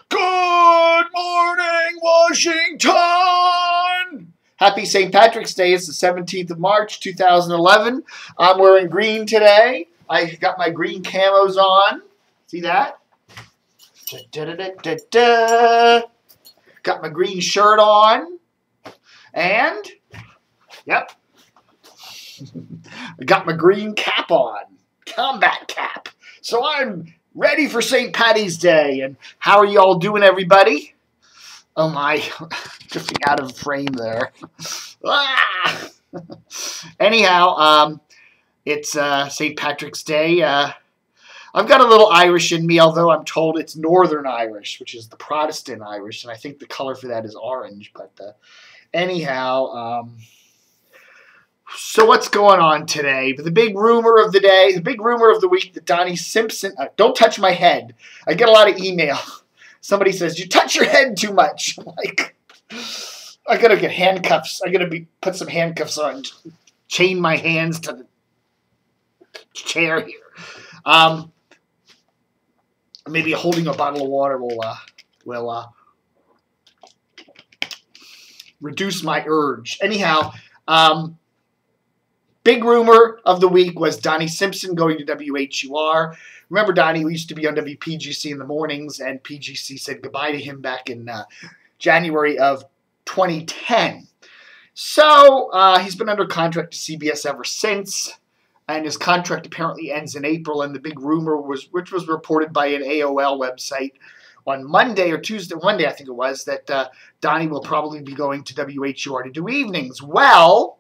Good morning, Washington! Happy St. Patrick's Day. It's the 17th of March, 2011. I'm wearing green today. I got my green camos on. See that? Got my green shirt on. And, yep, I got my green cap on. Combat cap. So I'm ready for St. Patty's Day. And how are you all doing, everybody? Oh my, drifting out of frame there. Ah! Anyhow, it's St. Patrick's Day. I've got a little Irish in me, although I'm told it's Northern Irish, which is the Protestant Irish, and I think the color for that is orange. But anyhow, so what's going on today? The big rumor of the day, the big rumor of the week that Donnie Simpson, don't touch my head. I get a lot of email. Somebody says, you touch your head too much. I'm like, I gotta get handcuffs. I gotta put some handcuffs on, chain my hands to the chair here. Maybe holding a bottle of water will reduce my urge. Anyhow, big rumor of the week was Donnie Simpson going to WHUR. Remember, Donnie used to be on WPGC in the mornings, and PGC said goodbye to him back in January of 2010. So he's been under contract to CBS ever since, and his contract apparently ends in April. And the big rumor was, which was reported by an AOL website on Monday or Tuesday, Monday I think it was, that Donnie will probably be going to WHUR to do evenings. Well,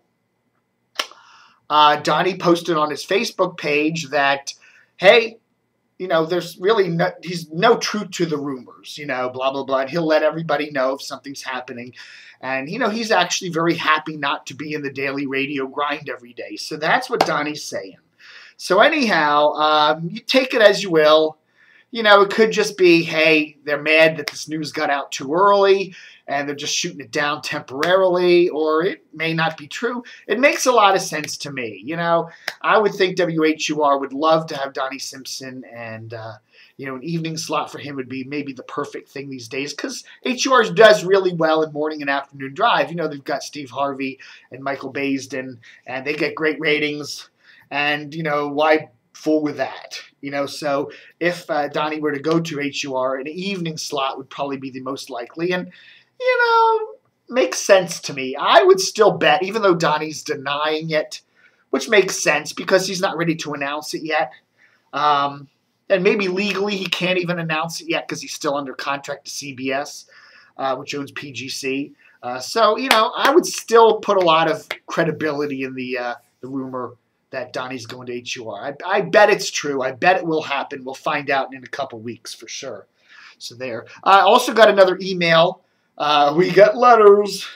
Donnie posted on his Facebook page that, hey, you know, there's really he's no truth to the rumors, you know, blah, blah, blah. And he'll let everybody know if something's happening. And, you know, he's actually very happy not to be in the daily radio grind every day. So that's what Donnie's saying. So anyhow, you take it as you will. You know, it could just be, hey, they're mad that this news got out too early and they're just shooting it down temporarily, or it may not be true. It makes a lot of sense to me. You know, I would think WHUR would love to have Donnie Simpson, and, you know, an evening slot for him would be maybe the perfect thing these days, because HUR does really well in morning and afternoon drive. You know, they've got Steve Harvey and Michael Baisden, and they get great ratings, and, you know, why fool with that? You know, so if Donnie were to go to HUR, an evening slot would probably be the most likely, and, you know, makes sense to me. I would still bet, even though Donnie's denying it, which makes sense because he's not ready to announce it yet. And maybe legally he can't even announce it yet because he's still under contract to CBS, which owns PGC. So, you know, I would still put a lot of credibility in the rumor that Donnie's going to HUR. I bet it's true. I bet it will happen. We'll find out in a couple weeks for sure. So there. I also got another email. We got letters.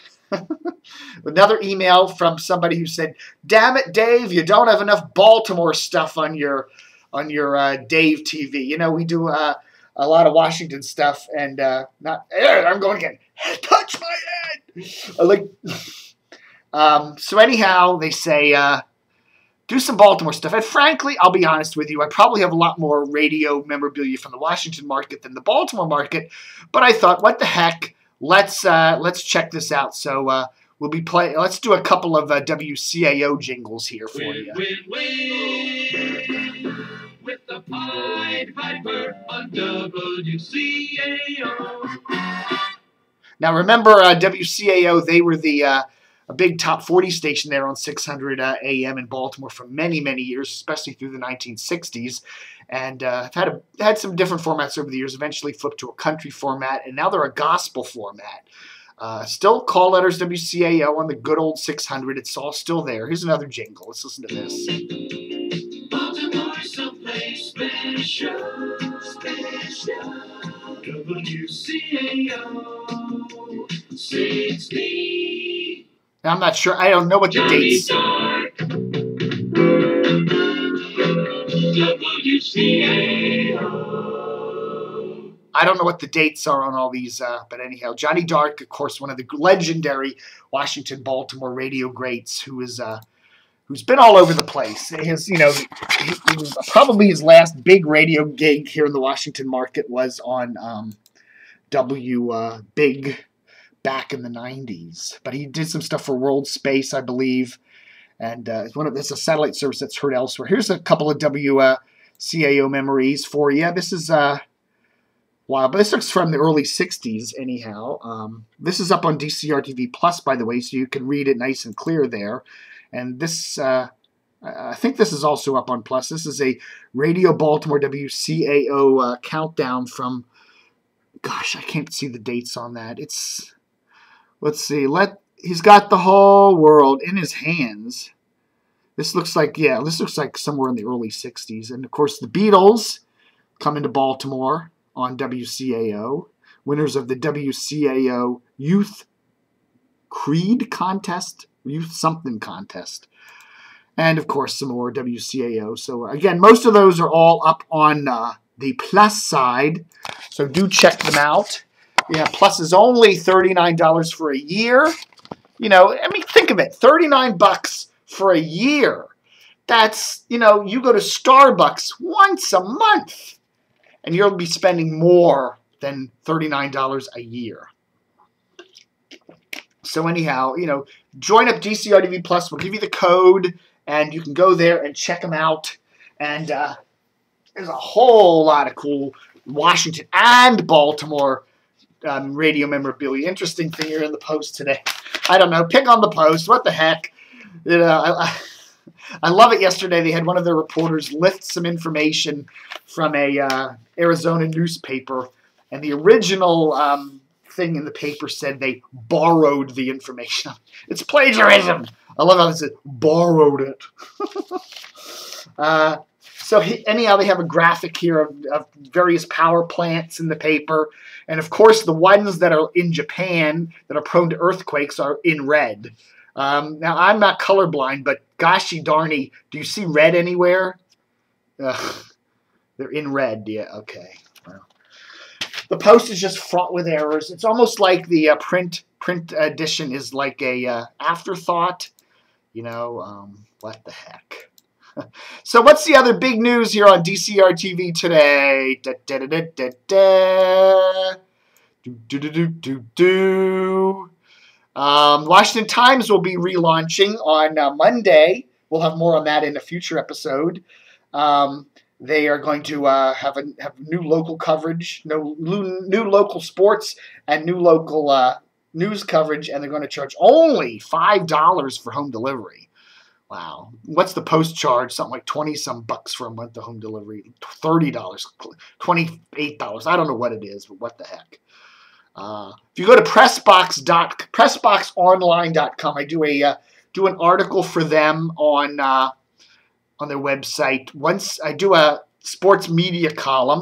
Another email from somebody who said, "Damn it, Dave, you don't have enough Baltimore stuff on your Dave TV. You know, we do a lot of Washington stuff, and not. I'm going again. Touch my head. So anyhow, they say do some Baltimore stuff. And frankly, I'll be honest with you, I probably have a lot more radio memorabilia from the Washington market than the Baltimore market. But I thought, what the heck? Let's check this out. So we'll be playing. Let's do a couple of WCAO jingles here for you. Win with the Pied Piper on WCAO. Now remember, WCAO, they were a big top 40 station there on 600 AM in Baltimore for many, many years, especially through the 1960s. And had some different formats over the years, eventually flipped to a country format, and now they're a gospel format. Still call letters WCAO on the good old 600. It's all still there. Here's another jingle. Let's listen to this. Baltimore someplace special, WCAO 60. Now, I'm not sure. I don't know what the dates are. WCAO. I don't know what the dates are on all these, but anyhow, Johnny Dark, of course, one of the legendary Washington-Baltimore radio greats, who's been all over the place. His, you know, probably his last big radio gig here in the Washington market was on Big back in the 90s. But he did some stuff for World Space, I believe. And it's a satellite service that's heard elsewhere. Here's a couple of WCAO memories for you. This is wow, but this looks from the early 60s anyhow. This is up on DCR TV Plus, by the way, so you can read it nice and clear there. And this, I think this is also up on Plus. This is a Radio Baltimore WCAO countdown from, gosh, I can't see the dates on that. It's, let's see, he's got the whole world in his hands. This looks like, yeah, this looks like somewhere in the early 60s. And, of course, the Beatles come into Baltimore on WCAO, winners of the WCAO Youth Creed Contest, Youth Something Contest, and of course some more WCAO. So again, most of those are all up on the Plus side, so do check them out. Yeah, Plus is only $39 for a year. You know, I mean, think of it, $39 for a year. That's, you know, you go to Starbucks once a month, and you'll be spending more than $39 a year. So anyhow, you know, join up DCR TV Plus. We'll give you the code, and you can go there and check them out. And there's a whole lot of cool Washington and Baltimore radio memorabilia. Interesting thing here in the Post today. I don't know. Pick on the Post. What the heck? You know, I love it. Yesterday they had one of their reporters lift some information from a Arizona newspaper, and the original thing in the paper said they borrowed the information. It's plagiarism. I love how they said borrowed it. So anyhow, they have a graphic here of various power plants in the paper, and of course the ones that are in Japan that are prone to earthquakes are in red. Now, I'm not colorblind, but goshy darny, do you see red anywhere? They're in red, yeah, okay. Well, the Post is just fraught with errors. It's almost like the print edition is like a afterthought. You know, what the heck. So what's the other big news here on DCR TV today? Washington Times will be relaunching on Monday. We'll have more on that in a future episode. They are going to have new local coverage, new local sports, and new local news coverage, and they're going to charge only $5 for home delivery. Wow. What's the Post charge? Something like 20-some bucks for a month of home delivery. $30, $28. I don't know what it is, but what the heck. If you go to pressboxonline.com, I do an article for them on their website. Once I do a sports media column,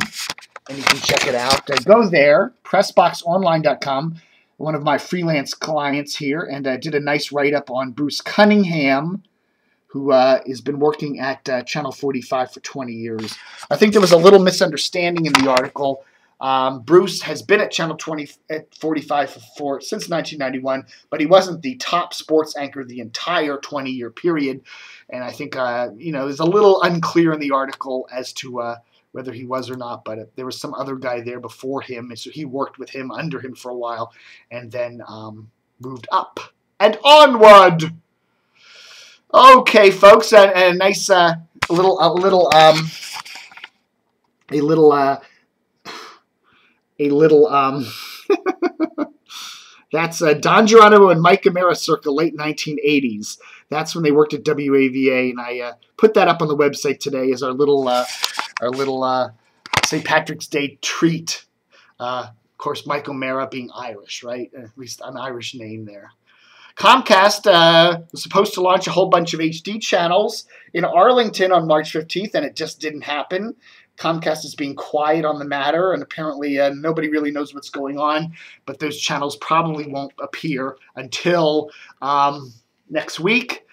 and you can check it out. Go there, pressboxonline.com. One of my freelance clients here, and I did a nice write-up on Bruce Cunningham, who has been working at Channel 45 for 20 years. I think there was a little misunderstanding in the article. Bruce has been at Channel 45 since 1991, but he wasn't the top sports anchor the entire 20-year period. And I think, you know, it's a little unclear in the article as to whether he was or not, but there was some other guy there before him, and so he worked with him, under him for a while, and then moved up and onward. Okay, folks, and a nice that's Don Geronimo and Mike Amara circa late 1980s. That's when they worked at WAVA, and I put that up on the website today as our little St. Patrick's Day treat. Of course, Mike O'Mara being Irish, right? At least an Irish name there. Comcast was supposed to launch a whole bunch of HD channels in Arlington on March 15th, and it just didn't happen. Comcast is being quiet on the matter, and apparently nobody really knows what's going on, but those channels probably won't appear until next week.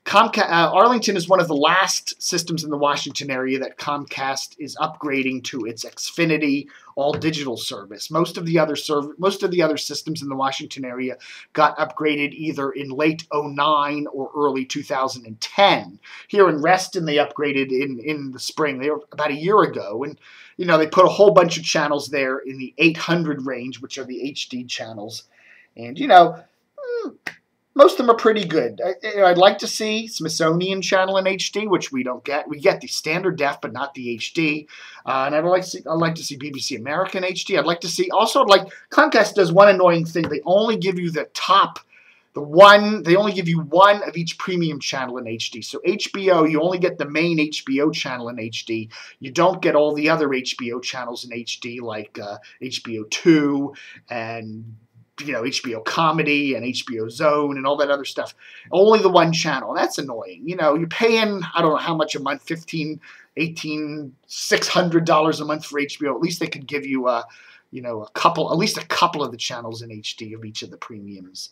Arlington is one of the last systems in the Washington area that Comcast is upgrading to its Xfinity all digital service. Most of the other systems in the Washington area got upgraded either in late 09 or early 2010. Here in Reston, they upgraded in the spring. They were about a year ago, and they put a whole bunch of channels there in the 800 range, which are the HD channels, and most of them are pretty good. I'd like to see Smithsonian channel in HD, which we don't get. We get the standard def, but not the HD. And I'd like to see BBC America in HD. I'd like to see also, like, Comcast does one annoying thing. They only give you they only give you one of each premium channel in HD. So HBO, you only get the main HBO channel in HD. You don't get all the other HBO channels in HD, like HBO 2 and HBO Comedy and HBO Zone and all that other stuff. Only the one channel. That's annoying. You're paying, I don't know how much a month, $15, $18, $600 a month for HBO. At least they could give you at least a couple of the channels in HD of each of the premiums.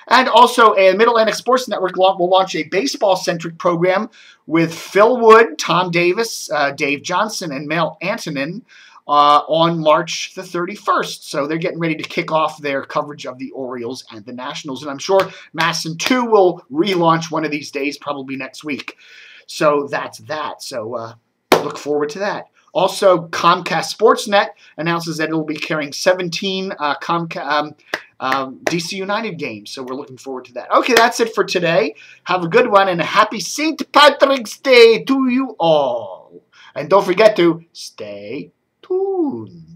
And also, a Mid-Atlantic Sports Network will launch a baseball-centric program with Phil Wood, Tom Davis, Dave Johnson, and Mel Antonin on March the 31st. So they're getting ready to kick off their coverage of the Orioles and the Nationals. And I'm sure MASN 2 will relaunch one of these days, probably next week. So that's that. So look forward to that. Also, Comcast Sportsnet announces that it will be carrying 17 DC United games. So we're looking forward to that. Okay, that's it for today. Have a good one and a happy St. Patrick's Day to you all. And don't forget to stay tuned.